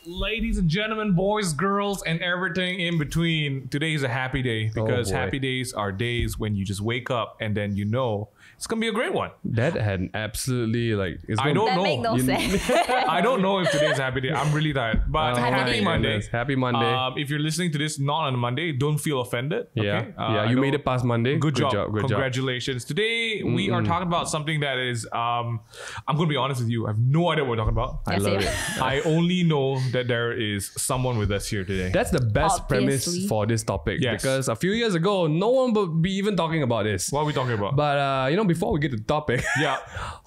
Ladies and gentlemen, boys, girls, and everything in between, today is a happy day because happy days are days when you just wake up and then you know it's gonna be a great one. That had absolutely I don't know. Make no sense. I don't know if today's a happy day. I'm really tired, but happy Monday. Happy Monday. If you're listening to this not on a Monday, don't feel offended. Okay? You made it past Monday. Good job. Congratulations. Today we are talking about something that is. I'm gonna be honest with you. I have no idea what we're talking about. I love it. I only know that there is someone with us here today. That's the best premise for this topic because a few years ago, no one would be even talking about this. What are we talking about? But before we get to the topic,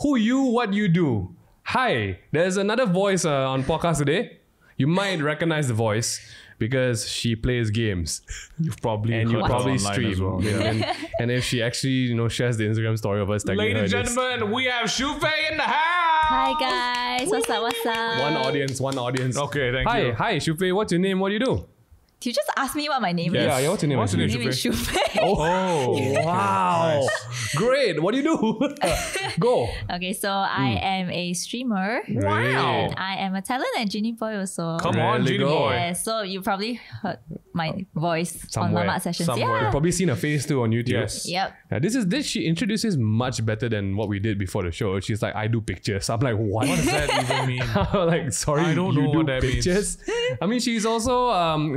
who you, what you do. Hi, there's another voice on podcast today. You might recognize the voice because she plays games. You probably stream as well. And if she actually shares the Instagram story of us tagging her. Ladies and gentlemen, we have Shu Faye in the house. Hi guys, what's up? One audience. Okay, thank you. Hi, Shu Faye. What's your name? What do you do? You just asked me what my name is. Yeah, what's your name? What's your My name is Shu Faye. Oh, wow. Nice. Great. What do you do? Go. Okay, so I am a streamer. Wow. And I am a talent at Genie Boy also. Come on, Genie Boy. Yeah, so you probably heard my voice Somewhere. on Mamat sessions. Somewhere. Yeah. You've probably seen her face too on YouTube. Yes. Yep. Now, this she introduces much better than what we did before the show. She's like, I do pictures. I'm like, what? What does that even mean? I'm like, sorry, I don't you know do what that pictures? I mean, she's also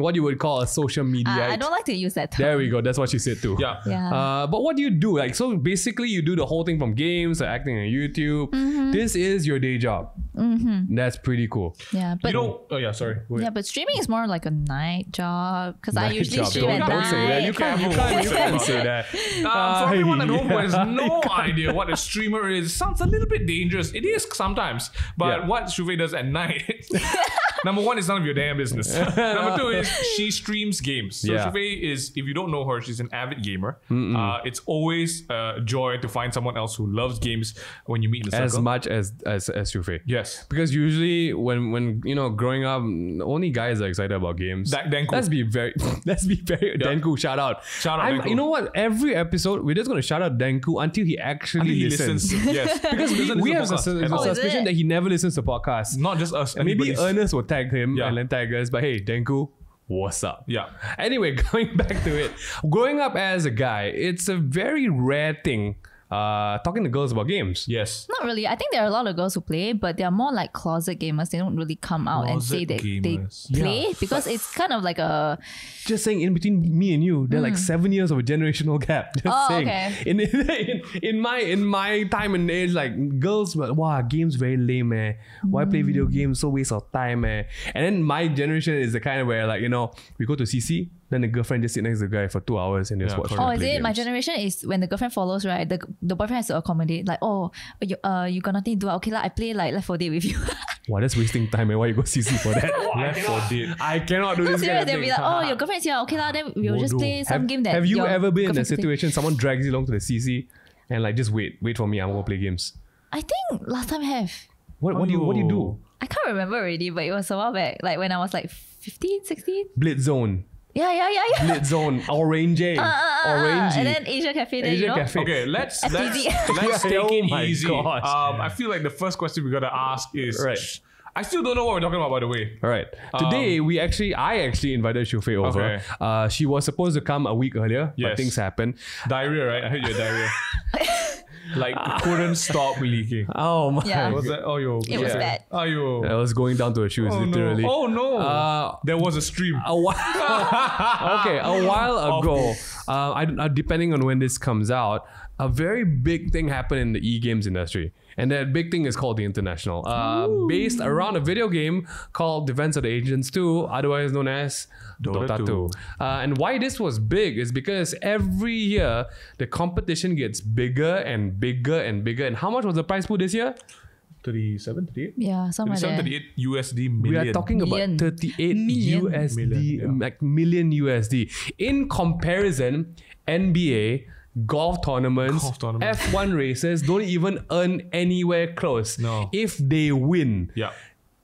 what you would call a social media. I don't like to use that term. There we go. That's what she said too. Yeah. Yeah. But what do you do? Like, so basically, you do the whole thing from games to acting on YouTube. This is your day job. That's pretty cool. Yeah, but Oh yeah, sorry. Wait. yeah, but streaming is more like a night job because I Night usually job. stream at Don't night. say that. You can't say that. For everyone at home who has no idea what a streamer is, sounds a little bit dangerous. It is sometimes, but what Shu Faye does at night. Number one, it's none of your damn business. Number two is she streams games. So Shu Faye is, if you don't know her, she's an avid gamer. It's always a joy to find someone else who loves games when you meet in the circle. As much as Shu Faye. Yes. Because usually when growing up, only guys are excited about games. Denku. Let's be very Denku, shout out. Shout out Denku. You know what? Every episode we're just gonna shout out Denku until he actually listens. Yes. Because we have a suspicion that he never listens to podcasts. Not just us. Maybe Ernest will tag him and then tag us. But hey, Denku, what's up? Yeah. Anyway, going back to it. Growing up as a guy, it's a very rare thing talking to girls about games. Yes. Not really. I think there are a lot of girls who play, but they are more like closet gamers. They don't really come out and say that they play because it's kind of like a... Just saying, in between me and you, there are like 7 years of a generational gap. Just saying. Okay. In my time and age, like girls were, wow, games very lame, eh. Why play video games? So waste of time, eh. And then my generation is the kind of where, like, we go to CC, then the girlfriend just sit next to the guy for 2 hours and just watch. Oh, is it? Games. My generation is when the girlfriend follows, right? The boyfriend has to accommodate. Like, you got nothing to do. Okay, I play like Left 4 Dead with you. Wow, that's wasting time. And why you go CC for that? Left 4 Dead. I cannot do this. Serious, they'll be like, your girlfriend's here. Okay, then we'll just play some game that. Have you ever been in a situation someone drags you along to the CC and like just wait for me? I'm gonna play games. I think last time I have. What do you do? I can't remember already, but it was a while back. Like when I was like 15, 16. Blitz Zone. Yeah. Blitz Zone. Orange. Orange. And then Asia Cafe there, Cafe. Okay, let's take Oh it my easy. gosh. I feel like the first question we gotta ask is... Right. I still don't know what we're talking about, by the way. All right. Today, I actually invited Shu Faye over. Okay. She was supposed to come a week earlier, but things happened. Diarrhea, right? I heard you had diarrhea. Like, couldn't stop leaking. Oh my. Yeah. Was that? Oh, yo. It was bad. Oh, yo. I was going down to her shoes, literally. No. Oh, no. There was a stream. A while ago, depending on when this comes out, a very big thing happened in the e-games industry. And that big thing is called the International. Based around a video game called Defense of the Ancients 2, otherwise known as DOTA 2. And why this was big is because every year, the competition gets bigger and bigger and bigger. And how much was the prize pool this year? 37, 38? Yeah, somewhere there. 38 USD million. We are talking about 38 million USD. In comparison, NBA, golf tournaments, F1 races don't even earn anywhere close. No. If they win. Yeah.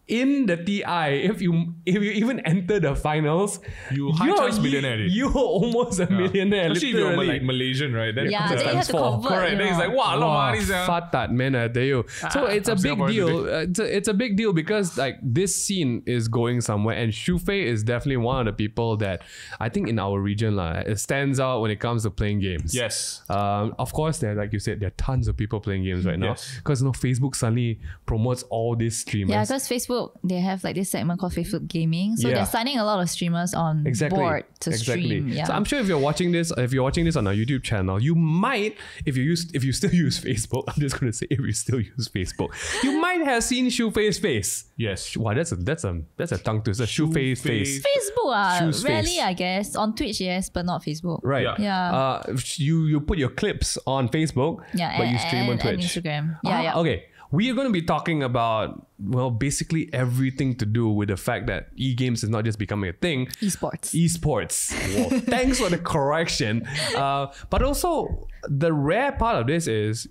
in the TI, if you even enter the finals, You high chance millionaire. You're almost a millionaire. Especially if you're literally. like Malaysian, right? Then Yeah, then you have to convert. correct. Then it's like, wow, a lot of Wow, money, sia. fatat, man, I tell you. So it's a I'm big Singaporean deal. It's a big deal because like this scene is going somewhere, and Shu Faye is definitely one of the people that I think in our region it stands out when it comes to playing games. Yes. Of course, like you said, there are tons of people playing games right now Yes. because Facebook suddenly promotes all these streamers. Yeah, because Facebook, they have like this segment called Facebook Gaming. So Yeah. they're signing a lot of streamers on board to stream. Yeah. So I'm sure if you're watching this on our YouTube channel, you might, if you still use Facebook, I'm just gonna say if you still use Facebook, you might have seen Shu Faye's face. Yes. Wow, that's a tongue twister. Shu Faye's face. Facebook, Shu's rarely, face. I guess. On Twitch, yes, but not Facebook. Right. Yeah. Yeah. You put your clips on Facebook, Yeah, but you stream on and Twitch. Instagram. Yeah, yeah. Okay. We are going to be talking about, well, basically everything to do with the fact that e-games is not just becoming a thing. Esports. Esports. Whoa, thanks for the correction. But also, the rare part of this is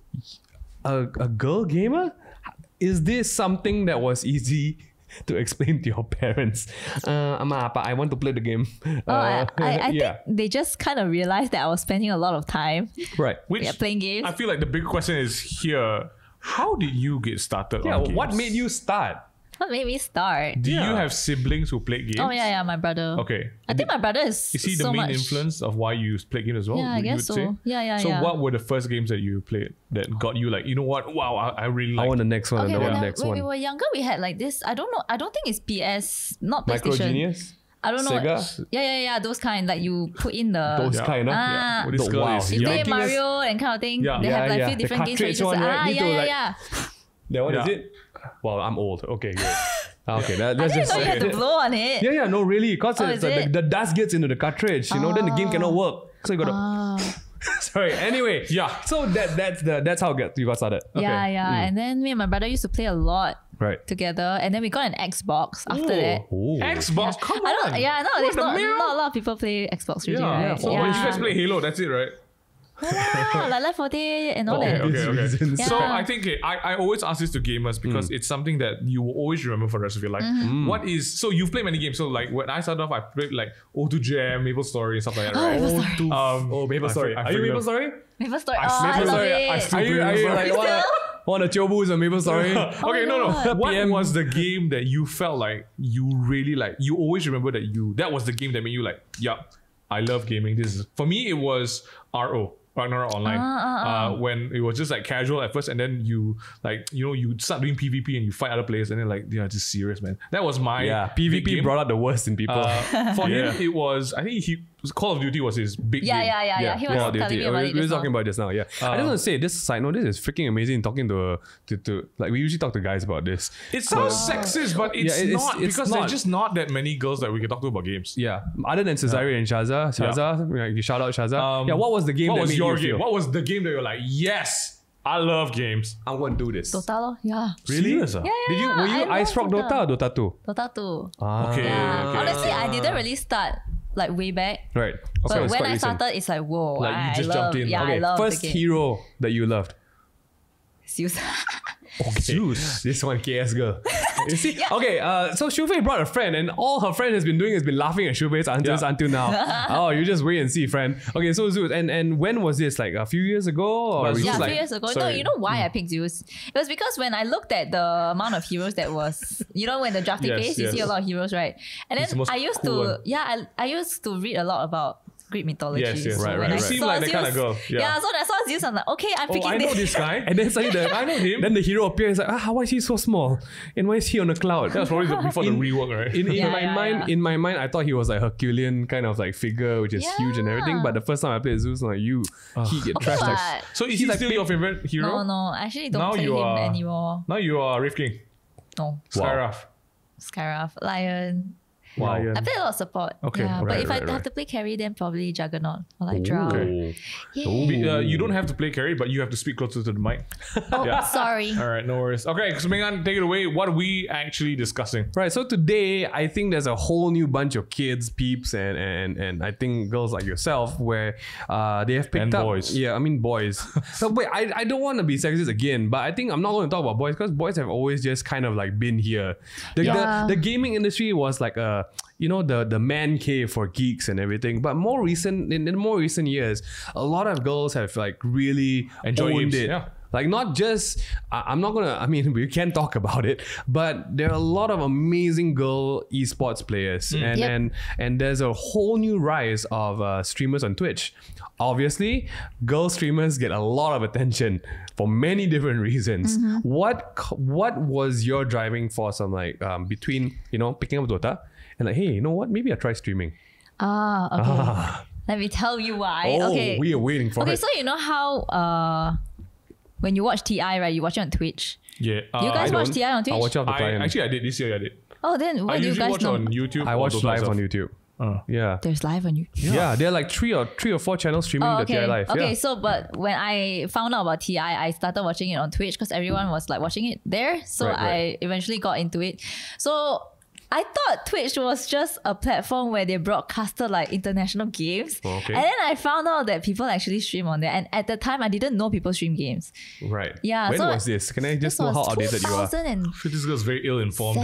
a girl gamer? Is this something that was easy to explain to your parents? Apa, I want to play the game. I yeah. think they just kind of realized that I was spending a lot of time Right. Which playing games. I feel like the big question is here. How did you get started Yeah, on games? what made you start? What made me start? Do you Yeah. have siblings who play games? Oh, yeah, my brother. Okay. I think my brother is Is he the so main much. influence of why you play games as well? Yeah, I you guess would so. say? Yeah, So yeah. what were the first games that you played that got you like, you know what? Wow, I really like. I want the next one. Okay, I want the when, next when we one. were younger, we had like this. I don't know. I don't think it's PS, not Micro PlayStation. Genius? I don't know. Sega? Yeah. Those kind. Like you put in the Those Yeah. kind of. Ah. Well, this girl Wow. is you young. play making us- Mario and kind of thing. Yeah. They have like Yeah, few yeah. different The games. where you cartridge just one, right? Need to, like- yeah. That one is Yeah. it? Well, I'm old. Okay, good. Okay, I that's didn't just. know you had to blow on it. Yeah, no, really. Because Oh, is it? the dust gets into the cartridge, then the game cannot work. So you gotta. Oh. Sorry. Anyway, Yeah. So that's how you got started. Okay. Yeah. And then me and my brother used to play a lot Right. together, and then we got an Xbox after that. Ooh. Xbox, come I on. don't. Yeah, nowadays the not hell? a lot of people play Xbox really, Yeah. right? So when you guys play Halo, that's it, right? Yeah, like Left 4 Dead and all that. Okay. reasons. So Yeah. I think I always ask this to gamers because it's something that you will always remember for the rest of your life. What is so you've played many games. So like when I started off, I played like O2 Jam, Maple Story, and stuff like that, right? Maple Story. Maple I Story. fi- I Are you figured- Maple Story? Maple Story. I Oh, I Maple love Story, it. I still Are you Maple like Story. one of the Chobus of Maple Story? Okay, no. God. What PM. was the game that you felt like you really like? You always remember that was the game that made you like, yup, I love gaming. This is for me. It was RO. Ragnarok Online, when it was just like casual at first, and then you you start doing PvP and you fight other players, and then like just serious, man. That was my big PvP game. brought out the worst in people. For him, it was I think Call of Duty was his big game. Yeah. He was Call of telling Duty. me about We it were just talking now. about this now. Yeah, I just want to say this side note. This is freaking amazing. Talking to like we usually talk to guys about this. It sounds sexist, but it's Yeah, not it's because not. there's just not that many girls that we can talk to about games. Yeah, other than Cesare and Shaza, you shout out Shaza. Yeah, what was the game? What that was made your you game? feel? What was the game that you're like, yes, I love games. I'm going to do this. Dota lor. Yeah. Really? Serious, ah? Yeah. Did you? Were you I Ice love Rock Dota or Dota 2? Dota 2. Okay. Yeah. okay. Honestly, I didn't really start like way back. Right. But it's when quite I recent. started, it's like, whoa. Like, you I just love, jumped in. Yeah, I Okay, love first the game. hero that you loved. Zeus. Zeus. This one KS girl. You see? Okay, so Shu Faye brought a friend, and all her friend has been doing has been laughing at Shu Faye until now. Oh, you just wait and see, friend. Okay, so Zeus, and when was this? Like a few years ago? Or But Zeus, Yeah, a like- few years ago. No, sorry. you know why I picked Zeus? It was because when I looked at the amount of heroes that was, when the drafting Yes, phase, you see a yes. lot of heroes, right? And He's the then most I used cool to, one. I used to read a lot about Greek mythology. Yes, yes. So Right, when right, I right. You seem saw like that kind of Zeus- girl. Yeah. So when I saw Zeus, I'm like, okay, I'm Oh, picking I know this guy. And then suddenly I know him. then the hero appears like, why is he so small? And why is he on a cloud? That was probably before the rework, right? In my mind, I thought he was like Herculean kind of like figure, which is huge and everything. But the first time I played Zeus, I'm like he get trashed like. What? So is He's he like still your favorite hero? No, I actually don't Now play you him are- anymore. Now you are Rift King. No. Skyraf. Skyrath, Lion. Wow. I play a lot of support. Okay, Yeah, but right, if I have to play carry, then probably Juggernaut or like Drow. Okay. Yeah. You don't have to play carry, but you have to speak closer to the mic. Oh, sorry. All right, no worries. Okay, so MingH, take it away. What are we actually discussing? Right, so today I think there's a whole new bunch of kids, peeps, and I think girls like yourself where they have picked And up. boys. Yeah, I mean boys. So wait, I don't want to be sexist again, but I think I'm not going to talk about boys because boys have always just kind of like been here. The gaming industry was like a the man cave for geeks and everything. But in more recent years, a lot of girls have like really Enjoy owned games, it. yeah. Like not just, I'm not gonna, I mean, we can talk about it, but there are a lot of amazing girl esports players, and there's a whole new rise of streamers on Twitch. Obviously, girl streamers get a lot of attention for many different reasons. What was your driving force on like between picking up Dota and like, hey, you know what? Maybe I try streaming. Okay. Let me tell you why. Oh, okay. we are waiting for it. Okay, so you know how when you watch TI, right? You watch it on Twitch. Yeah. Do you guys watch TI on Twitch? I watch out the client. Actually, I did this year. I did. Oh, then I what do you usually guys watch know? on YouTube. I or watch Dota live stuff. on YouTube. Yeah. There's live on YouTube. Yeah, there are like three or four channels streaming the TI live. Okay, Yeah. so but when I found out about TI, I started watching it on Twitch because everyone was like watching it there. So Right. I eventually got into it. So I thought Twitch was just a platform where they broadcasted like international games. Okay. And then I found out that people actually stream on there. And at the time, I didn't know people stream games. Right. Yeah, When so was this? Can I just This know was how outdated you are? 2017. This girl's very ill-informed.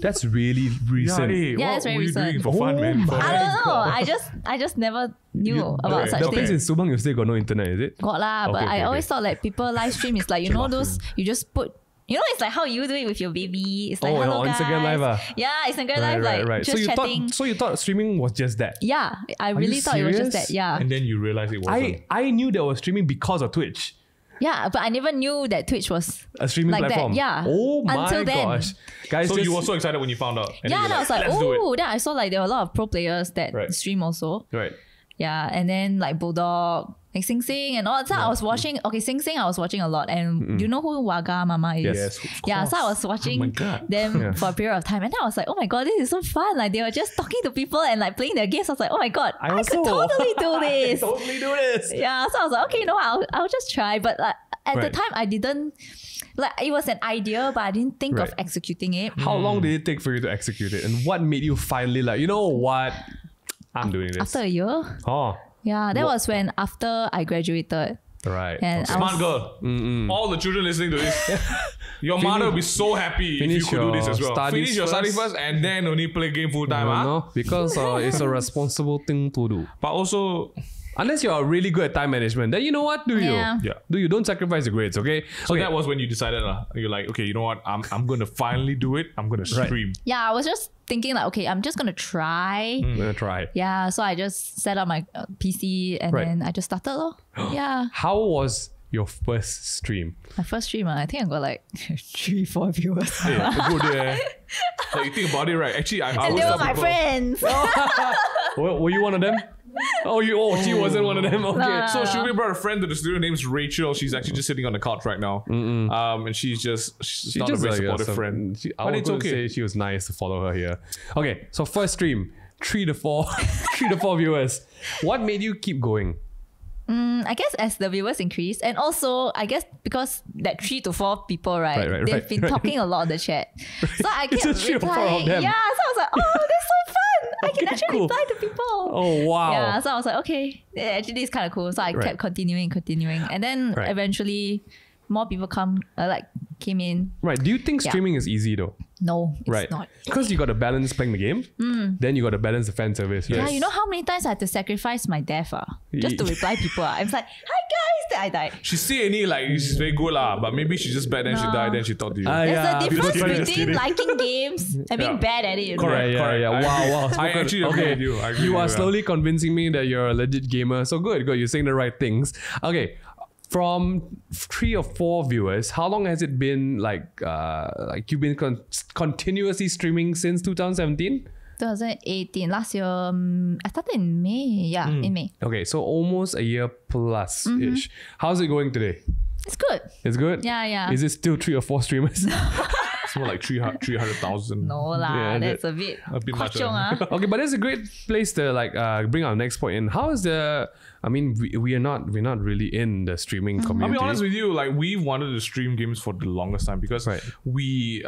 That's really recent. Hey, Yeah, what it's very were you recent. doing for fun, man? my I don't know. I just never knew about right, such The things. place in Subang, you still got no internet, is it? Got lah, but Okay, I okay, always okay. thought like people live stream is like those you just put. It's like how you do it with your baby. It's like Oh, hello on guys. Instagram Live, ah? Yeah, Instagram Live, like just chatting. So you thought streaming was just that? Yeah, I really you thought it was just serious? that. Yeah, And then you realize it wasn't. I knew there was streaming because of Twitch, yeah, but I never knew that Twitch was a streaming like platform. that. Yeah, Oh my until then. gosh, guys! So just, you were so excited when you found out. And then Yeah, you and I was like, let's do it. oh, then I saw like there were a lot of pro players that Right. stream also. right. Yeah, and then like Bulldog, like Sing Sing and all that. So I was watching. Okay, Sing Sing I was watching a lot, and you know who Waga Mama is? Yes. Of Yeah, so I course. was watching Oh my God. them Yeah. for a period of time, and then I was like, oh my god, this is so fun! Like they were just talking to people and like playing their games. I was like, oh my god, I could totally do this. Totally do this. Yeah, so I was like, okay, I'll just try. But like at the Right. time, I didn't like it was an idea, but I didn't think of Right. executing it. How long did it take for you to execute it, and what made you finally like, you know what, I'm doing this? After a year, Oh, yeah, that was when after I graduated. right. And I Smart was, girl. All the children listening to this, your mother will be so happy if you finish could do this your as well. studies Finish your study first. first and then only play game full time. No, because it's a responsible thing to do. But also, Unless you're really good at time management, then you know what? Do you? Yeah. Yeah. Do you? Don't sacrifice your grades, okay? so Okay. that was when you decided, you're like, okay, you know what? I'm going to finally do it. I'm going to Right. stream. yeah, I was just thinking like, okay, I'm just gonna try. I'm gonna try it. Yeah, so I just set up my PC and Right. then I just started lor. Yeah, How was your first stream? my first stream, I think I got like 3-4 viewers. Hey, good there. Like, you think about it, right? Actually, I And always they were tell my people- friends. Were you one of them? She wasn't one of them. Okay. Nah. So Shu brought a friend to the studio. Her name's Rachel. She's actually just sitting on the couch right now. And she's not a very supportive friend. I But was it's going okay. to say she was nice to follow her here. Okay, so first stream, 3 to 4, 3 to 4 viewers. What made you keep going? I guess as the viewers increase, and also I guess because that 3 to 4 people, right? They've been talking a lot in the chat. So I It's kept just 3 or 4 of replying. them. Yeah, so I was like, oh, that's so fun. I can Okay, actually cool. reply to people. Oh, wow. Yeah, so I was like, okay, actually it's kind of cool. So I Right. kept continuing, and then Right. eventually more people came in. Right. Do you think Yeah. streaming is easy though? No, it's Right. not. Because you got to balance playing the game, then you got to balance the fan service. Yeah, Right? you know how many times I had to sacrifice my death just to reply people. I was like, hi guys, then I died. She say any like she's very good but maybe she just bad then she No. died then she talked to you. There's yeah, a difference people- between liking games and being Yeah. bad at it. Correct. Yeah. I Wow, agree. wow. I spoken- actually agree with you. I agree You with are you, slowly convincing me that you're a legit gamer. So good. You're saying the right things. Okay. From 3 or 4 viewers, how long has it been like you've been continuously streaming since 2017? 2018, last year, I started in May. Yeah, in May. Okay, so almost a year plus ish. How's it going today? It's good. It's good? Yeah, yeah. Is it still 3 or 4 streamers? more like 300,000. No lah, Yeah, that's a bit much, kochong, ah. Okay, but it's a great place to like bring our next point in. How is the? I mean, we're not really in the streaming community. I'll be honest with you, like we wanted to stream games for the longest time because we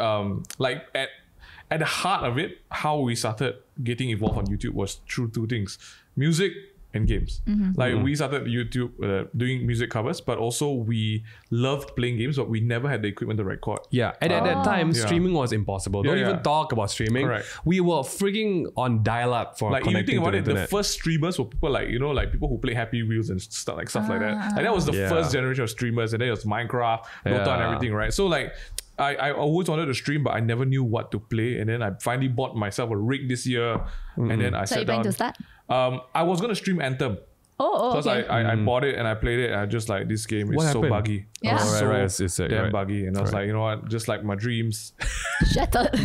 like at the heart of it, how we started getting involved on YouTube was through two things: music and games. Like we started YouTube doing music covers, but also we loved playing games, but we never had the equipment to record. Yeah, and at that time, streaming was impossible. Don't even talk about streaming. Correct. We were freaking on dial-up for like you connecting think about to it, the the internet. first streamers were people like like people who play Happy Wheels and stuff like that. Like that was the first generation of streamers, and then it was Minecraft, Dota, and everything, right? So like. I always wanted to stream, but I never knew what to play. And then I finally bought myself a rig this year. And then I sat down. To start? I was going to stream Anthem. Because I bought it and I played it. And I just like, this game is so buggy. Yeah. It's so damn buggy. And I was like, you know what? Just like my dreams. Shattered.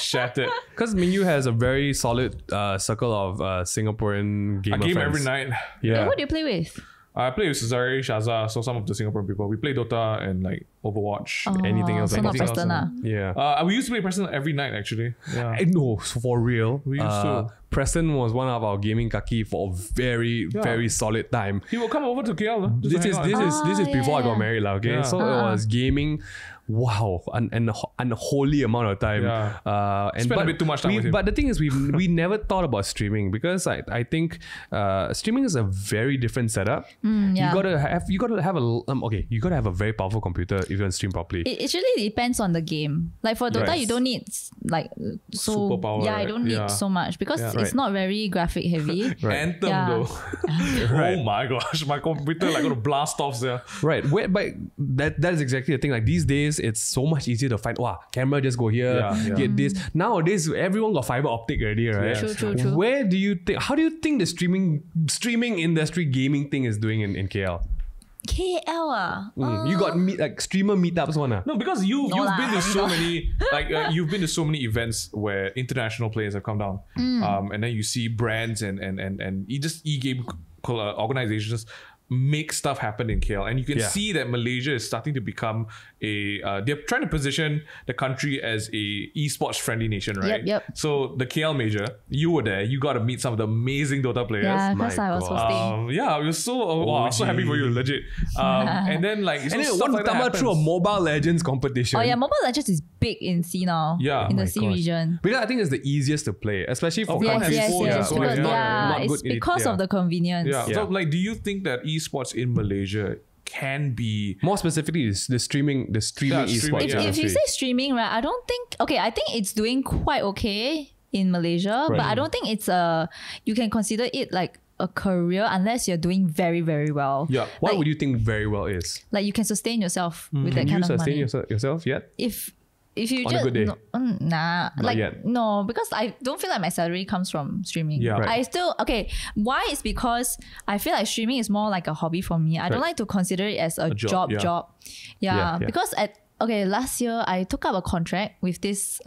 Shattered. Because MingY has a very solid circle of Singaporean gamer I game friends. every night. Yeah. Who do you play with? I play with Cesare, Shaza, so some of the Singaporean people. We play Dota and like Overwatch. Anything else? So not Anything Preston, else? Yeah. We used to play Preston every night actually. Yeah. No, for real. We used to. Preston was one of our gaming kaki for a very solid time. He will come over to KL. This is before I got married, lah. Okay, so it was gaming. Wow, an unholy amount of time. Yeah. Spent a bit too much time with him. But the thing is, we never thought about streaming because I think streaming is a very different setup. Yeah. You gotta have a very powerful computer if you want to stream properly. It actually depends on the game. Like for Dota, you don't need like Superpower, Yeah, you don't need so much because it's not very graphic heavy. Anthem though. Oh my gosh, my computer like gonna blast off there. Right, but that is exactly the thing. Like these days, it's so much easier to find. Wow, camera just go here, get this. Nowadays, everyone got fiber optic already, right? True. Where do you think? How do you think the streaming industry gaming thing is doing in KL? KL You got streamer meetups one. No, because you've been to so many you've been to so many events where international players have come down, and then you see brands and you just e-game organizations make stuff happen in KL, and you can see that Malaysia is starting to become they're trying to position the country as a esports friendly nation, right? Yep. So the KL major, you were there, you got to meet some of the amazing Dota players. Yeah, because I was hosting. I was so happy for you, legit. And then like And then one time through a Mobile Legends competition. Oh yeah, Mobile Legends is big in C now. Yeah. In the C region. Because I think it's the easiest to play, especially for course. Yes. Because, it's because of the convenience. Yeah. So like, do you think that esports in Malaysia can be more specifically the streaming esports? If you say streaming, right, I don't think. Okay, I think it's doing quite okay in Malaysia, but I don't think it's you can consider it like a career unless you're doing very, very well. Yeah. What would you think very well is? Like you can sustain yourself with that Can kind you of money. sustain yourself yet? If you On just a good day? Not yet. No, because I don't feel like my salary comes from streaming. Yeah. Right. I still why is because I feel like streaming is more like a hobby for me. I don't like to consider it as a job. Yeah. Because last year I took up a contract with this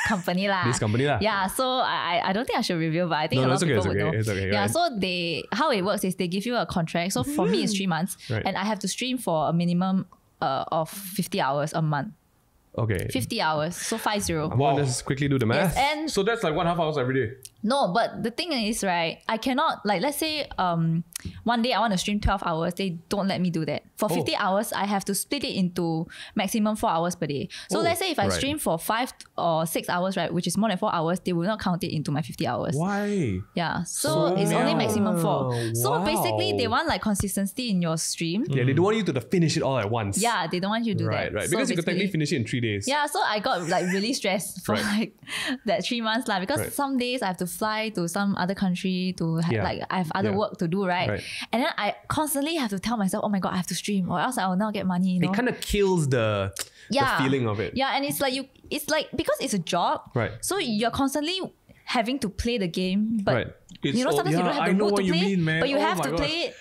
company lah. This company lah. Yeah, so I don't think I should reveal, but I think a lot of people would know. It's okay. Yeah, Right. so how it works is they give you a contract. So for me it's 3 months, and I have to stream for a minimum of 50 hours a month. Okay. 50 hours, so 50. Wow. Let's quickly do the math. Yes, and so that's like 1.5 hours every day. no, but the thing is, right, I cannot, like, let's say one day I want to stream 12 hours, they don't let me do that. For 50 hours, I have to split it into maximum 4 hours per day. So let's say if I stream for 5 or 6 hours, right, which is more than 4 hours, they will not count it into my 50 hours. Why? Yeah, so it's only maximum 4. So basically, they want like consistency in your stream. Yeah, they don't want you to finish it all at once. Yeah, they don't want you to do that. Right. So Because you could technically finish it in 3 days. yeah, so I got like really stressed for like that 3 months lah, because some days I have to fly to some other country to like I have other work to do, right? And then I constantly have to tell myself, oh my god, I have to stream or else I will not get money. You know? It kind of kills the feeling of it. Yeah, and it's like because it's a job, Right. So you're constantly having to play the game, but sometimes you don't have the mood to play, but you have to play it.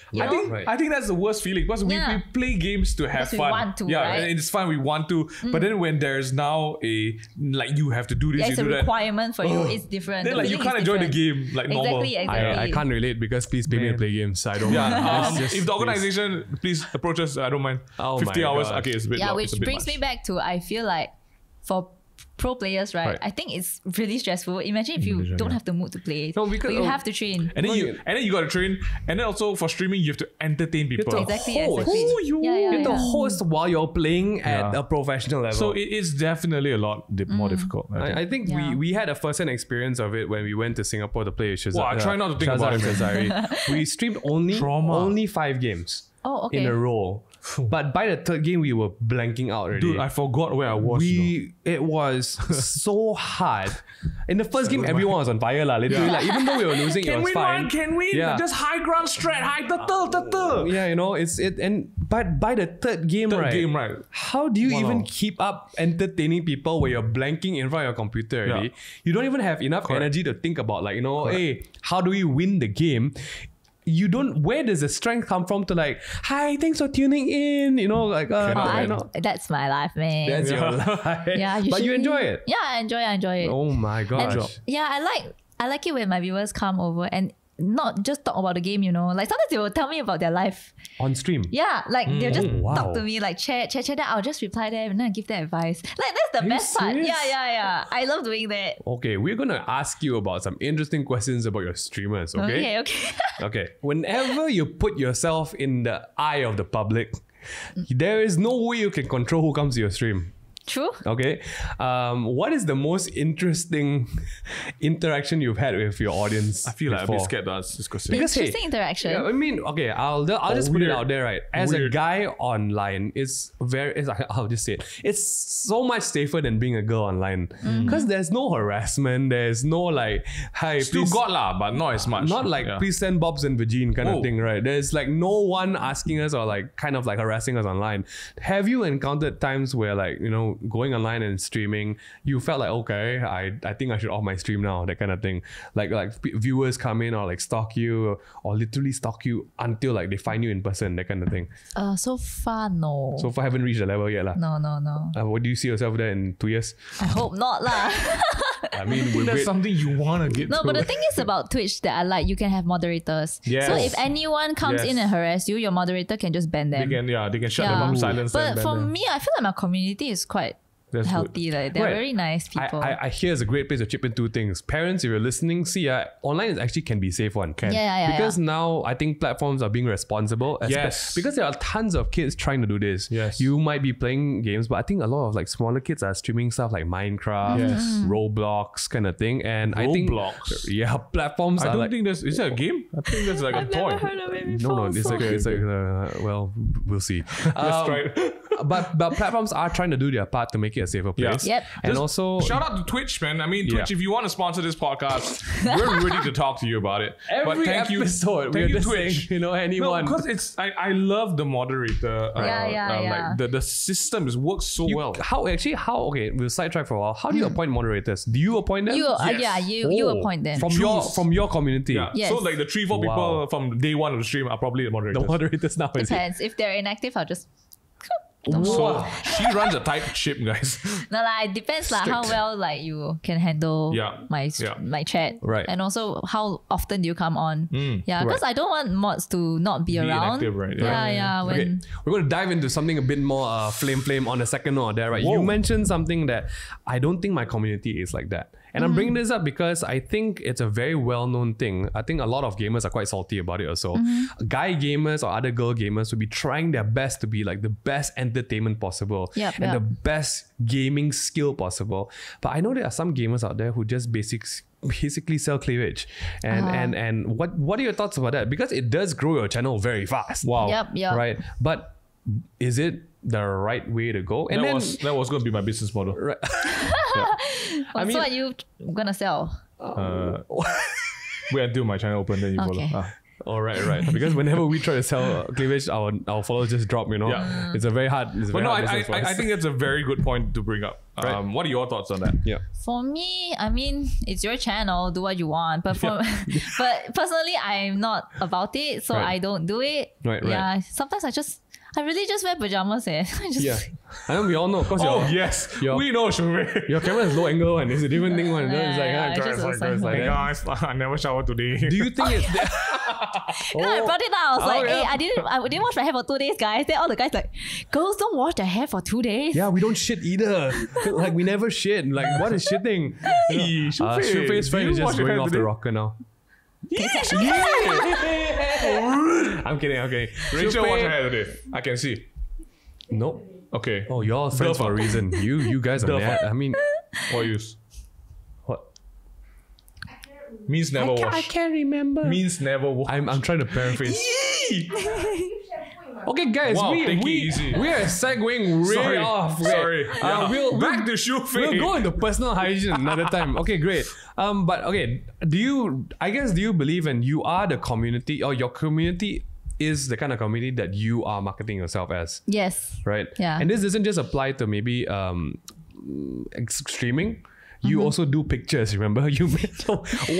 I think that's the worst feeling because we play games to have Because we fun. want to, yeah, right? and it's fun. We want to, but then when there's now you have to do this, it's you a do that. requirement for you. It's different. Then The like you feeling can't is enjoy the different. game like normal. Exactly. I can't relate because please pay me to play games. I don't mind. If the organization please approach us, I don't mind. Oh 50 my hours. God. Okay, it's a bit. Yeah, long, which it's a bit brings much. me back to I feel like for pro players, right? I think it's really stressful. Imagine if you don't have the mood to play. No, because- but you have to train. And then you got to train, and then also for streaming you have to entertain people. Exactly. You have to host while you're playing at a professional level. So it is definitely a lot more difficult. I think we had a first-hand experience of it when we went to Singapore to play with Shazad. Wow, I try not to think Shazad about and it. Shazari. We streamed only 5 games Oh, okay. in a row. But by the third game, we were blanking out already. Dude, I forgot where I was. It was so hard. In the first game, everyone was on fire, literally. Like, even though we were losing, it was fine. Can win. Yeah. Just high ground strat, high turtle. Yeah, you know, but by the third game, right? How do you even keep up entertaining people where you're blanking in front of your computer already? Yeah. You don't even have enough energy to think about, like, you know, hey, how do we win the game? You don't. Where does the strength come from to like, hi, thanks for tuning in? You know, like, you know, That's my life, man. that's your life. Yeah, but you enjoy it. Yeah, I enjoy it. Oh my gosh. And yeah, I like it when my viewers come over and not just talk about the game, you know. Like sometimes they will tell me about their life. On stream. Yeah, like they'll just wow. talk to me, like chat, then I'll just reply them and then I give them advice. Like that's the best part. serious? Yeah. I love doing that. Okay, we're gonna ask you about some interesting questions about your streamers, okay? Okay. Okay. Whenever you put yourself in the eye of the public, there is no way you can control who comes to your stream. True. Okay. What is the most interesting interaction you've had with your audience? I feel like I'm a before? bit scared to ask this question. Because, hey, Interesting interaction. Yeah, I mean, okay, I'll just put it weird. out there, right? As a Weird. guy online, I'll just say it. It's so much safer than being a girl online because there's no harassment. There's no like, hi, Still please. got lah, but not as much. Not like please send Bobs and Vagine kind of thing, right? There's like no one asking us or like kind of like harassing us online. Have you encountered times where like, you know, going online and streaming, you felt like, okay, I think I should off my stream now, that kind of thing. Like viewers come in or like stalk you or literally stalk you until like they find you in person, that kind of thing. So far, no. So far, haven't reached the level yet lah. No. What do you see yourself there in 2 years? I hope not lah. I mean, we're That's something you want to get No, to. but the thing is about Twitch that I like, you can have moderators. Yes. So if anyone comes in and harass you, your moderator can just ban them. They can shut them up, silence them. But for me, I feel like my community is quite That's healthy. Like they're very nice people. I hear it's a great place to chip in 2 things. Parents, if you're listening, see, online is actually can be safe one. Yeah. Because now I think platforms are being responsible. Yes. Because there are tons of kids trying to do this. Yes. You might be playing games, but I think a lot of like smaller kids are streaming stuff like Minecraft, Roblox kind of thing. And I think platforms I are don't like, think is that a game? I think that's like a toy. Never heard of it before. no, it's like well, we'll see. That's right. But platforms are trying to do their part to make it a safer place. Yep. And Just also shout out to Twitch, man. I mean, Twitch, Yeah. if you want to sponsor this podcast, we're ready to talk to you about it. every but thank episode, you, we're thank you, just Twitch. saying, you know, anyone. No, because it's I love the moderator. Yeah. Like the system just works so well. Okay, we'll sidetrack for a while. How do you appoint moderators? Do you appoint them? You appoint them. from your community. Yeah. Yes. So like the 3-4 people from day one of the stream are probably the moderators. The moderators now is it? Depends. If they're inactive, I'll just So she runs a tight ship, guys. no lah. It depends lah how well like you can handle my chat, Right. And also how often do you come on? Yeah, Right. because I don't want mods to not be around. inactive, right? Yeah. Okay, When we're going to dive into something a bit more flame on the second note there, right? Whoa. You mentioned something that I don't think my community is like that. And I'm bringing this up because I think it's a very well-known thing. I think a lot of gamers are quite salty about it also. Guy gamers or other girl gamers will be trying their best to be like the best entertainment possible and the best gaming skill possible. But I know there are some gamers out there who just basically sell cleavage. And what are your thoughts about that? Because it does grow your channel very fast. Wow. Yep. Right. But is it the right way to go? And That was going to be my business model. Right. so are you gonna sell? Wait until my channel open, then you Okay. follow. All right. Because whenever we try to sell cleavage, our followers just drop. You know, Yeah. it's a very hard. But no, I think it's a very good point to bring up. Right. What are your thoughts on that? Yeah. For me, I mean, it's your channel. Do what you want. But but personally, I'm not about it, so Right. I don't do it. Right. Yeah. Sometimes I really just wear pajamas. I just, Yeah. I know we all know because Yes, your- we know, Shu-Faye. your camera is low angle and it's a different thing one. It's like, it's just a like Hey that. guys, I never showered today. Do you think it's I brought it out. I was like, hey, I didn't wash my hair for 2 days, guys. Then all the guys like, girls don't wash their hair for 2 days. Yeah, we don't shit either. Like, we never shit. Like, what is shitting? Hey, Shu Faye's friend is just going off the rocker now. I'm kidding. Rachel washed her hair today. I can see. Nope. Okay. Oh, you're all friends for a reason. You guys are mad. I mean, What use? what? Means never wash. I can't remember. Means never wash. I'm trying to paraphrase. Okay, guys, Wow, take it we easy. are segueing way Sorry. off. Sorry. We'll Back to Shu Faye. We'll go into personal hygiene another time. Okay, great. But okay, do you believe in you are the community, or your community is the kind of community that you are marketing yourself as, Yes. right? Yeah. And this doesn't just apply to maybe streaming. You also do pictures, remember? You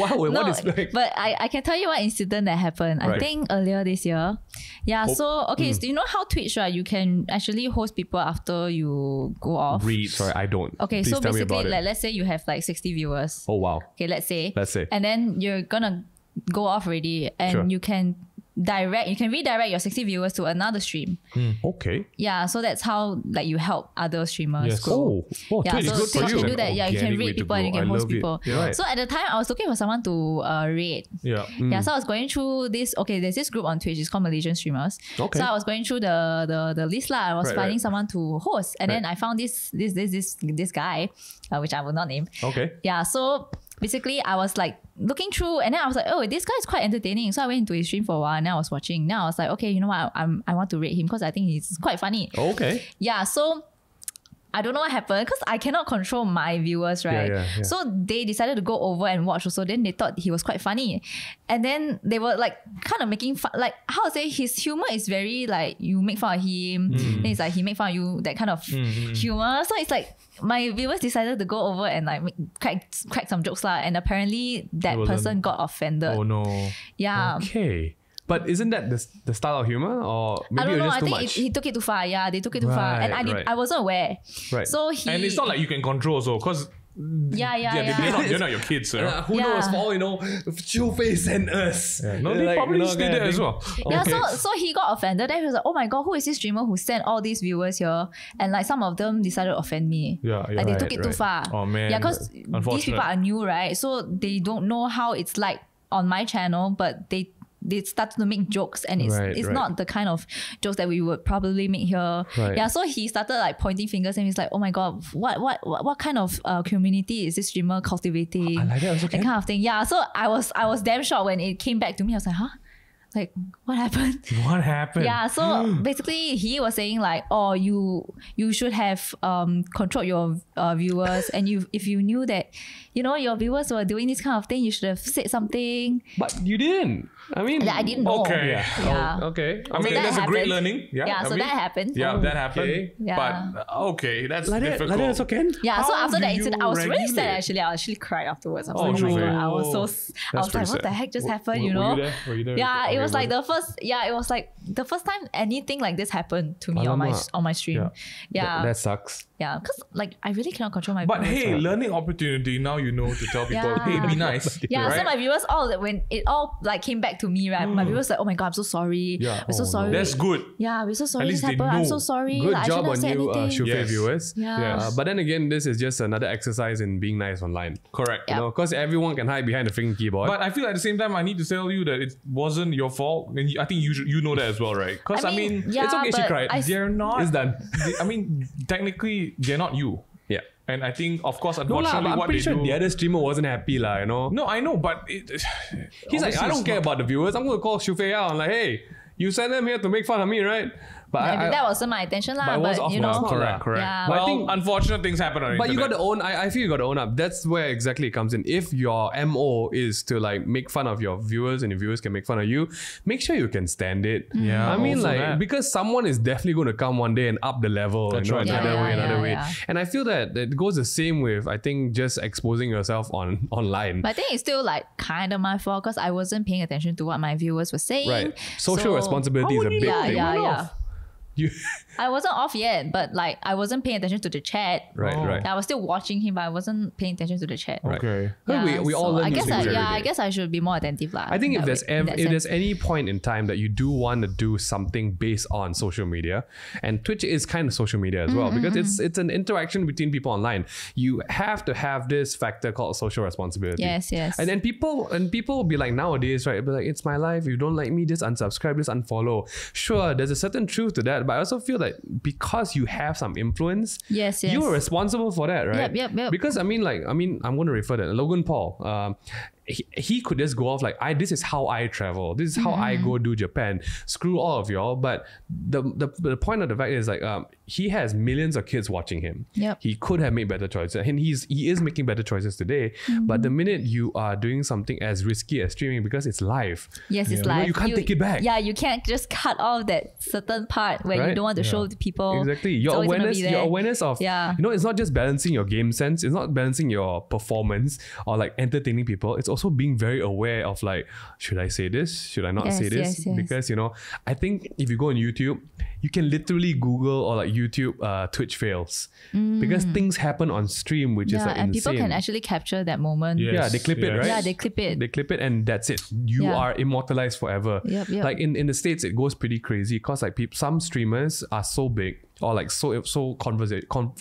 wow, what is like? But I can tell you what incident that happened. I Right. think earlier this year. Yeah, so okay, so you know how Twitch, right? You can actually host people after you go off. Sorry, I don't. Okay, Please so tell me basically, about it. like, let's say you have like 60 viewers. Oh wow. Okay, let's say. Let's say. And then you're gonna go off already, and Sure. you can redirect your 60 viewers to another stream. Okay. Yeah, so that's how like you help other streamers. Yes. grow. Oh, Yeah, Twitch so is good for Twitch you. can do that. Yeah, you can Organic way rate to people and you grow. can I host love it. people. Yeah. Right. So at the time, I was looking for someone to rate. Yeah. Yeah, so I was going through this. Okay, there's this group on Twitch. It's called Malaysian streamers. Okay. So I was going through the list lah. I was Right, finding right. someone to host, and then I found this guy, which I will not name. Okay. Yeah, so basically I was like looking through, and then I was like, oh, this guy is quite entertaining. So I went into his stream for a while, and I was watching. Now I was like, okay, you know what? I want to rate him because I think he's quite funny. Okay. Yeah, so I don't know what happened because I cannot control my viewers, right? Yeah. So they decided to go over and watch also. Then they thought he was quite funny. And then they were like kind of making fun, like how to say, his humor is very like you make fun of him. Then it's like he make fun of you, that kind of humor. So it's like my viewers decided to go over and like crack some jokes lah. And apparently that person got offended. Oh no. Yeah. Okay. But isn't that the style of humor, or maybe I don't it was know. just I too think much? he took it too far. Yeah, they took it too far, and Right. I wasn't aware. Right. So he And it's not like you can control also, because they're not your kids, sir. Who Yeah. knows? For all you know, Shu Faye sent us. No, they probably did that as well. Yeah, Okay. so he got offended. Then he was like, "Oh my god, who is this streamer who sent all these viewers here?" And like some of them decided to offend me. Yeah, Like they Right, took it too right. far. Oh, man. Yeah, because these Unfortunate. people are new, right? So they don't know how it's like on my channel, but they started to make jokes, and it's Right. not the kind of jokes that we would probably make here. Right. Yeah, so he started like pointing fingers, and he's like, "Oh my god, what kind of community is this streamer cultivating?" I like that also That can. kind of thing. Yeah, so I was damn shocked when it came back to me. I was like, "Huh? Like what happened?" What happened? Yeah, so basically he was saying like, "Oh, you should have controlled your viewers, and if you knew that, you know, your viewers were doing this kind of thing, you should have said something." But you didn't. I mean, That I didn't know. Okay. Yeah. Okay. I mean, that that's a great happened. learning. Yeah. Yeah, I so mean, that happened. Yeah, that happened. Okay. Yeah. But okay, that's Like that difficult. also can. Yeah, so How after do that you incident, I was really sad regulate? actually. I actually cried afterwards. I was Oh, like, oh my Shu Faye. god, I was like, pretty what the sad. heck just happened, you Were know? you there? Were you there? Yeah, Okay, it was like well, it was like the first time anything like this happened to me Alamak. on my stream. Yeah. That sucks. Yeah, because like I really cannot control my But viewers, hey, right? learning opportunity. Now you know to tell people, Yeah. hey, be nice. Yeah, right? so my viewers when it all like came back to me, right? My viewers like, "Oh my god, I'm so sorry. Yeah. We're so Oh, no. sorry. That's good. Yeah, we're so sorry this least they happened. I'm know. so sorry. Good Like, I job shouldn't on have said you, anything." Shu Faye Yes. viewers. Yeah. Yes. But then again, this is just another exercise in being nice online. Correct. Yeah. You know, because everyone can hide behind the freaking keyboard. But I feel at the same time, I need to tell you that it wasn't your fault. And I think you know that as well, right? Because I mean, yeah, it's okay she but cried. they're not. It's done. I mean, technically, they're not you. Yeah. And I think, of course, No lah, unfortunately, but I'm what pretty they sure do. the other streamer wasn't happy lah, you know. No, I know, but He's like, I don't care about the viewers. I'm going to call Shu Faye out. I'm like, hey, you sent them here to make fun of me, right? But Yeah, that wasn't my intention lah. but it was But off you my know, part. correct, correct. Yeah. But I Well, think- unfortunate things happen on the But you got internet. to own. I feel you got to own up. That's where exactly it comes in. If your MO is to like make fun of your viewers and your viewers can make fun of you, make sure you can stand it. Yeah, I mean, also like that. because someone is definitely going to come one day and up the level. That's you know, right. another Yeah, way, yeah, another yeah, way. yeah. And I feel that it goes the same with I think just exposing yourself online. But I think it's still like kind of my fault because I wasn't paying attention to what my viewers were saying. Right. Social So- responsibility is a big Yeah, thing. yeah, yeah. I wasn't off yet, but like I wasn't paying attention to the chat. Right. I was still watching him, but I wasn't paying attention to the chat. Okay. We all learn I these guess things every I day. guess I should be more attentive lah. I think if in that there's sense. any point in time that you do want to do something based on social media, and Twitch is kind of social media as well, because it's an interaction between people online. You have to have this factor called social responsibility. Yes. And then people will be like, nowadays, right? Be like, it's my life. If you don't like me, just unsubscribe, just unfollow. Sure, there's a certain truth to that, but I also feel that because you have some influence, Yes. you are responsible for that, right? Yep. Because I'm going to refer to Logan Paul. He could just go off like, this is how I travel. This is how I go do Japan. Screw all of y'all. But the point of the fact is like, he has millions of kids watching him. Yep. He could have made better choices, and he is making better choices today. But the minute you are doing something as risky as streaming, because it's live, Yes, it's you know, live. you can't take it back. Yeah, you can't just cut off that certain part where Right? you don't want to show the people. Exactly. It's Your always gonna be awareness there. of, Yeah. you know, it's not just balancing your game sense, it's not balancing your performance or like entertaining people. It's also being very aware of like, should I say this? Should I not say this? Yes. Because, you know, I think if you go on YouTube, you can literally Google or like YouTube Twitch fails, because things happen on stream, which is like and insane. people can actually capture that moment. Yeah. Yeah, they clip it, Yes. right? Yeah, they clip it. They clip it and that's it. You Yeah. are immortalized forever. Yep. Like in the States, it goes pretty crazy because like some streamers are so big or like so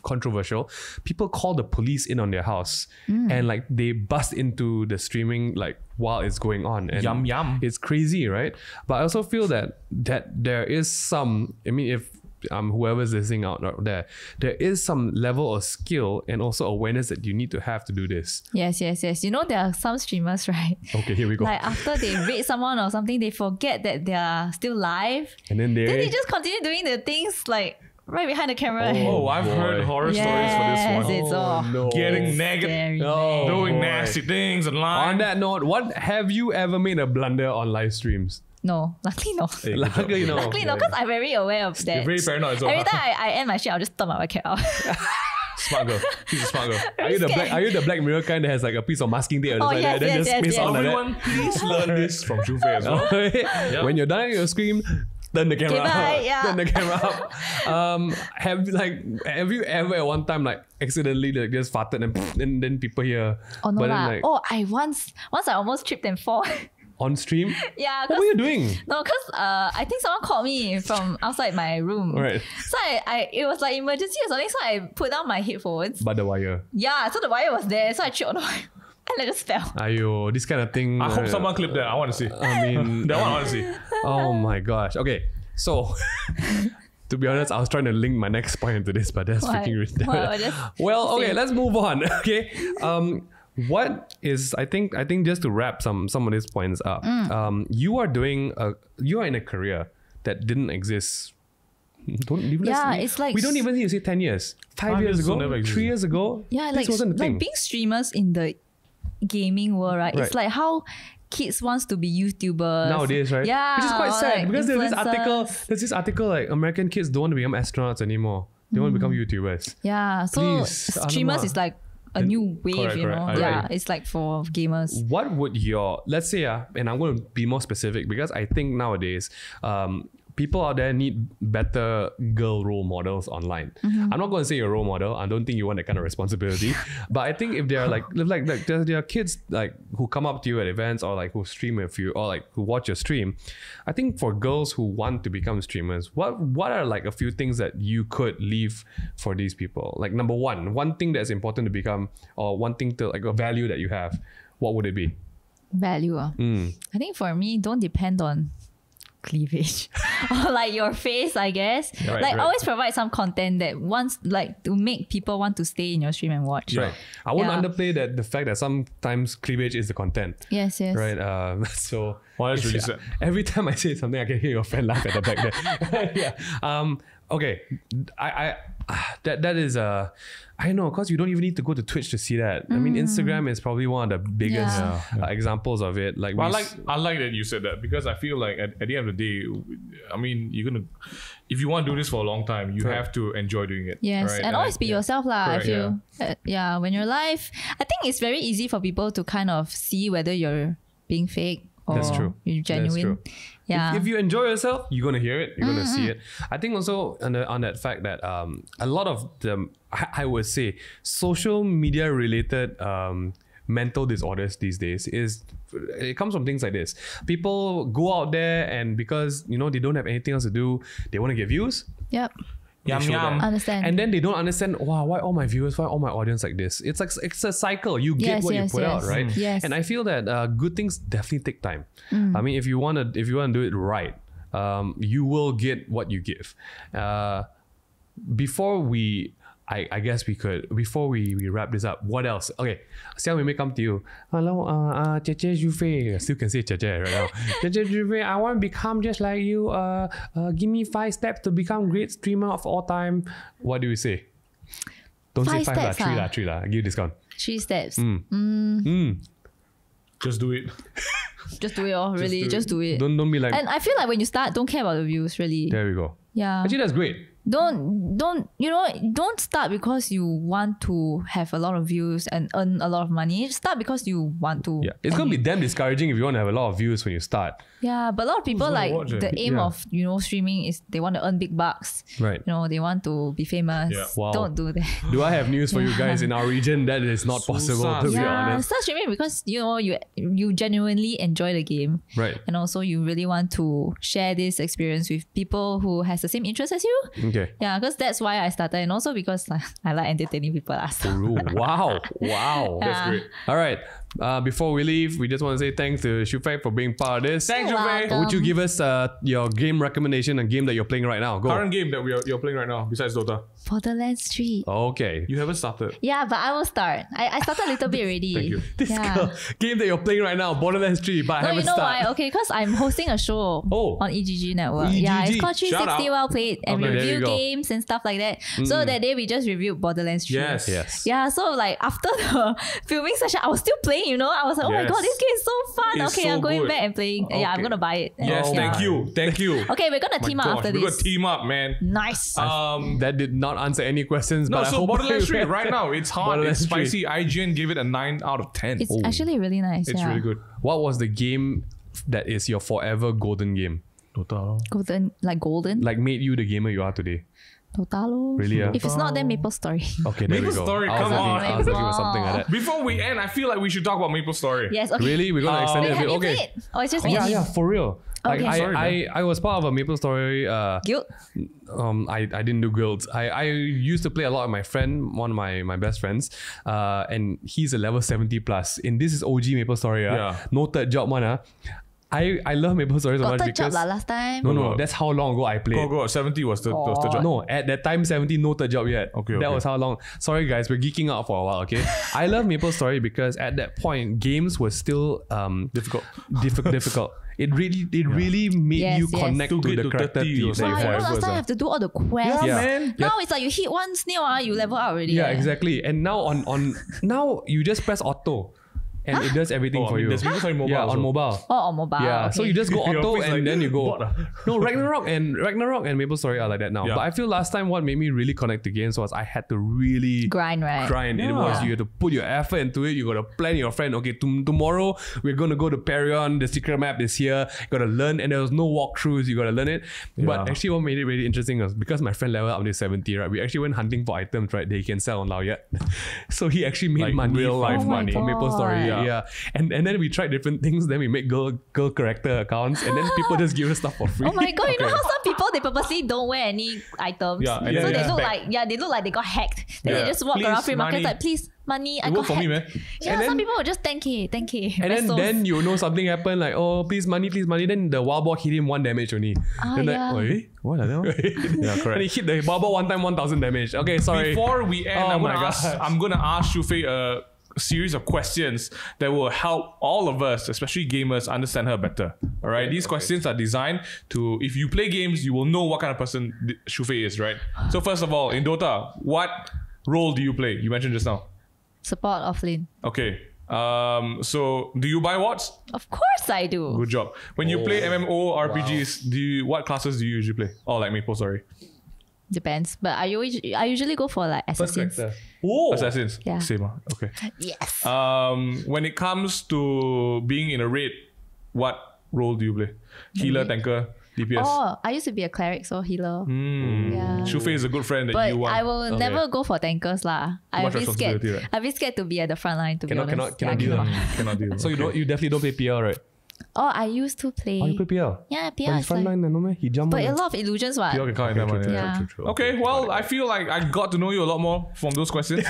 controversial. People call the police in on their house and like they bust into the streaming like while it's going on. And Yum. it's crazy, right? But I also feel that there is some, I mean, if whoever's listening out there is some level of skill and also awareness that you need to have to do this. Yes. You know, there are some streamers, right? Okay, here we go. Like after they raid someone or something, they forget that they are still live. And then They just continue doing the things like right behind the camera. Oh, I've heard horror stories for this one. It's no. Getting negative, scary, Oh, man. doing boy. nasty things online. On that note, what have you ever made a blunder on live streams? No, luckily no. Hey, good job. Luckily, no. Luckily no, because I'm very aware of that. You're very paranoid. So Every time I end my shit, I'll just turn my webcam off. smart girl. She's a smart girl. Are you the Black Mirror kind that has like a piece of masking tape Oh, like yes, that, then yes, just space yes, on like Everyone, please learn this from Shu Faye as well. that? When you're done with your screen, turn the camera Okay, bye, up. yeah. Turn the camera up. Have you ever at one time like accidentally like just farted and then people hear? Oh no but lah. then, like, I once I almost tripped and fall. on stream? Yeah. What were you doing? No, because I think someone called me from outside my room. Right. So it was like emergency or something. So I put down my headphones. By the wire. Yeah. So the wire was there. So I tripped on the wire and I just fell. Ayo, this kind of thing. I hope someone clipped that. I want to see. I mean, That one I want to see. oh my gosh. Okay, so to be honest, I was trying to link my next point into this, but that's What? freaking ridiculous. What? Just Well, okay, say- let's move on. Okay, what is I think just to wrap some of these points up. You are in a career that didn't exist. It's like we don't even need to say 10 years. 5 years years ago, will never exist. 3 years ago. Yeah, this wasn't a thing. like being streamers in the gaming world, right? It's Right. like how kids wants to be YouTubers Nowadays, right? Yeah, Which is quite or sad like because influencers. there's this article like American kids don't want to become astronauts anymore. They want to become YouTubers. Yeah, so Please, streamers alamak. is like a new wave, Correct, you know. correct. Yeah, Right. it's like for gamers. What would let's say, and I'm going to be more specific because I think nowadays, people out there need better girl role models online. I'm not going to say you're a role model. I don't think you want that kind of responsibility. But I think if they're like there are kids like who come up to you at events or like who stream with you or like who watch your stream, I think for girls who want to become streamers, what are like a few things that you could leave for these people? Like number one thing that's important to become, or one thing to like a value that you have, what would it be? Value. I think for me, don't depend on cleavage or like your face, I guess. Right, like right. always provide some content that wants like to make people want to stay in your stream and watch. Right. I won't Yeah. underplay that the fact that sometimes cleavage is the content. Yes. Right. So Well, that's really it's- sad. every time I say something, I can hear your friend laugh at the back there. Yeah. Okay. That is I know, because you don't even need to go to Twitch to see that. I mean, Instagram is probably one of the biggest Yeah. examples of it. Like, But I like that you said that, because I feel like at the end of the day, I mean, if you want to do this for a long time, you have to enjoy doing it. Yes, right? and always be yourself lah. I Correct, feel, when you're live, I think it's very easy for people to kind of see whether you're being fake or That's true. you're genuine. true. Yeah. If you enjoy yourself, you're gonna hear it. You're gonna see it. I think also on that fact that a lot of the I would say social media related mental disorders these days it comes from things like this. People go out there and because they don't have anything else to do, they want to get views. Yep. Yum, yum. Understand. And then they don't understand, wow, why all my viewers, why all my audience like this? It's like it's a cycle. You get what you put out, right? Yes. And I feel that good things definitely take time. I mean, if you wanna do it right, you will get what you give. I guess we could, before we wrap this up, what else? Okay, Xiao, we may come to you. Hello, Shu Faye. I still can say right now. Shu Faye, I want to become just like you. Give me 5 steps to become great streamer of all time. What do you say? Don't say 5 lah, 3 lah. Give you discount. 3 steps. Just do it. Just do it, really. Just do it. Don't be like. And I feel like when you start, don't care about the views, really. There we go. Yeah. Actually, that's great. Don't start because you want to have a lot of views and earn a lot of money. Start because you want to. Yeah, it's gonna be damn discouraging if you want to have a lot of views when you start. Yeah, but a lot of people like the aim Yeah. of streaming is they want to earn big bucks. Right. They want to be famous. Yeah. Wow. Don't do that. Do I have news for you guys in our region? That is not possible, to be honest. Start streaming because you genuinely enjoy the game. Right. And also you really want to share this experience with people who has the same interest as you. Okay. Yeah, because that's why I started, and also because I like entertaining people. Ooh, wow. That's great. All right. Before we leave, we just want to say thanks to Shu Faye for being part of this. Thanks, Shu Faye. welcome. Would you give us your game recommendation and game that you're playing right now? Go. Current game that you're playing right now, besides Dota. Borderlands 3. Okay. You haven't started. Yeah, but I will start. I started a little bit already. Thank you. This girl, game that you're playing right now, Borderlands 3, but I No, haven't you know started. why? Okay, because I'm hosting a show on EGG Network. Yeah, it's EGG. called Shout 360 out. Well Played, and we Okay, there you review go. games and stuff like that. So that day we just reviewed Borderlands 3. Yes. Yeah, so like after the filming session, I was still playing, I was like, oh my Yes. god, this game is so fun. It's Okay, so I'm going good. back and playing. Yeah, I'm Okay. gonna buy it. Yes, Yeah. thank you. Okay, we're gonna My team up gosh, after we're this. gonna team up, man. Nice. That did not answer any questions. No, but I so hope Borderlands 3 right now, it's hot, Borderlands it's 3. spicy. IGN gave it a 9 out of 10. It's actually really nice. It's yeah. really good. What was the game that is your forever golden game? Dota. Golden. Like made you the gamer you are today? Dota lor. Really? Yeah? If it's not, then Maple Story. Okay, there Maple we go. Story, I was come looking- on. I was looking for something like that. Before we end, I feel like we should talk about Maple Story. Yes. Okay. Really? We're gonna extend Wait, it a have bit. you Okay. played? Oh, it's just me. Yeah, for real. Like Okay. Sorry, I was part of a Maple Story. Guild. I didn't do guilds. I used to play a lot with my friend, one of my best friends, and he's a level 70 plus. And this is OG Maple Story. Yeah. No third job one. I love Maple Story so Got much third job because last time. no, that's how long ago I played. Go. 70 was the job. No, at that time 70 no third job yet. Okay, That okay. was how long. Sorry guys, we're geeking out for a while, okay? I love Maple Story because at that point games were still difficult. It really made Yes, you yes. connect To to get the to character 30 that you or something. Wow, last time I have to do all the quests. Yeah. man. Now it's like you hit one snail, you level up already. Yeah, exactly. And now on now you just press auto and it does everything for you. There's Maple Story mobile. Yeah, also. on mobile. Oh, on mobile. Yeah, okay. so you just go Your auto face and like, then you go. what ah? No, Ragnarok and Maple Story are like that now. Yeah. But I feel last time what made me really connect to games was I had to really grind, right? grind. It Yeah. was you had to put your effort into it. You got to plan your friend. Okay, tomorrow we're gonna go to Perion. The secret map is here. You got to learn, and there was no walkthroughs. You got to learn it. But Yeah. actually, what made it really interesting was because my friend leveled up to 70. Right, we actually went hunting for items. Right, that he can sell on Laoyat. So he actually made Like money, real life from money. from Maple Story. God. Yeah. And then we tried different things. Then we make girl character accounts, and then people just give us stuff for free. Oh my god, you know how some people they purposely don't wear any items. Yeah, and so then they just look back. they look like they got hacked. Then Yeah. they just walk Please, around free market money. like, please, money, I It got worked for me, hacked. man. Yeah, And some then- people will just 10k. And then you know something happened like, oh, please money. Then the wild boar hit him 1 damage only. Then yeah. like, oh, what are they? Yeah, correct. And he hit the wild boar 1 time 1000 damage. Okay, sorry. Before we end, Oh I'm my gonna gosh. ask Shu Faye a series of questions that will help all of us, especially gamers, understand her better. All right, these questions are designed to, if you play games, you will know what kind of person Shu Faye is, right? So first of all, in Dota, what role do you play? You mentioned just now. Support offlane. Okay. So do you buy wards? Of course I do. Good job. When you play MMO RPGs, what classes do you usually play? Oh, like Maple, sorry. Depends, but I usually go for like assassins. Oh, Assassins. Yeah. Same. Okay. Yes. When it comes to being in a raid, what role do you play? Healer, tanker, DPS? Oh, I used to be a cleric, so healer. Yeah. Shu Faye is a good friend that But you want. I will never go for tankers lah. I'll much be scared. responsibility, right? I'll be scared to be at the front line. To be honest, cannot Yeah, deal. Cannot do. So you definitely don't play PL, right? Oh, I used to play. Oh, you play PL? Yeah, But PL. he's front line, no man. He jumped. But on a it. lot of illusions, what? You can count that one. Yeah. True. Okay, well, I feel like I got to know you a lot more from those questions.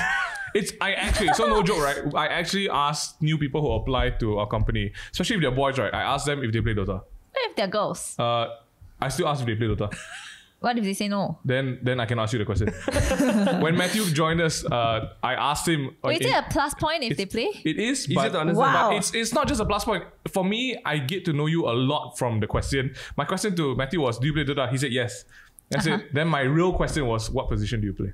So no joke, right? I actually asked new people who apply to our company, especially if they're boys, right? I asked them if they play Dota. What if they're girls? I still ask if they play Dota. What if they say no? Then I can ask you the question. When Matthew joined us, I asked him. Wait, is it a plus point if they play? It is Easy but, to understand. Wow. but it's not just a plus point. For me, I get to know you a lot from the question. My question to Matthew was, do you play Dota? He said yes. I said, then my real question was, what position do you play?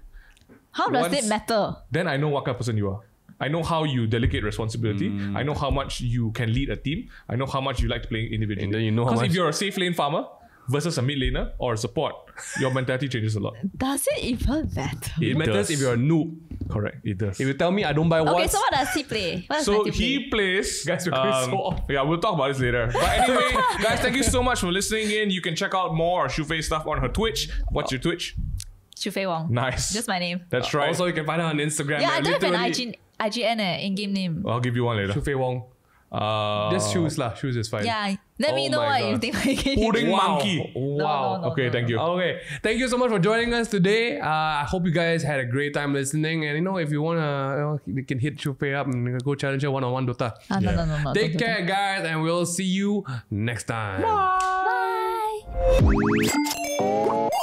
How does Once- it matter? Then I know what kind of person you are. I know how you delegate responsibility. I know how much you can lead a team. I know how much you like to play individually. And then you know how Because if much- you're a safe lane farmer versus a mid laner or a support, your mentality changes a lot. Does it even matter? It matters does. if you're a noob. Correct, it does. If you tell me I don't buy Okay, watch, so what does he play? What does So Matthew play? he plays. Guys, you're going so off. Yeah, we'll talk about this later. But anyway, guys, thank you so much for listening in. You can check out more of Shu Faye stuff on her Twitch. What's your Twitch? Shu Faye Wong. Nice. Just my name. That's right. Also, you can find her on Instagram. Yeah, I don't have an Literally- IGN in-game name. I'll give you one later. Shu Faye Wong. Just shoes lah. Shoes is fine. Yeah, let me Oh know my what you God. think my game Pudding name is. monkey. Wow. No, Okay, thank you. Okay, thank you so much for joining us today. I hope you guys had a great time listening. And if you wanna, you can hit Shu Faye up and go challenge her one-on-one Dota. No. Take don't do care, guys, and we'll see you next time. that. Bye.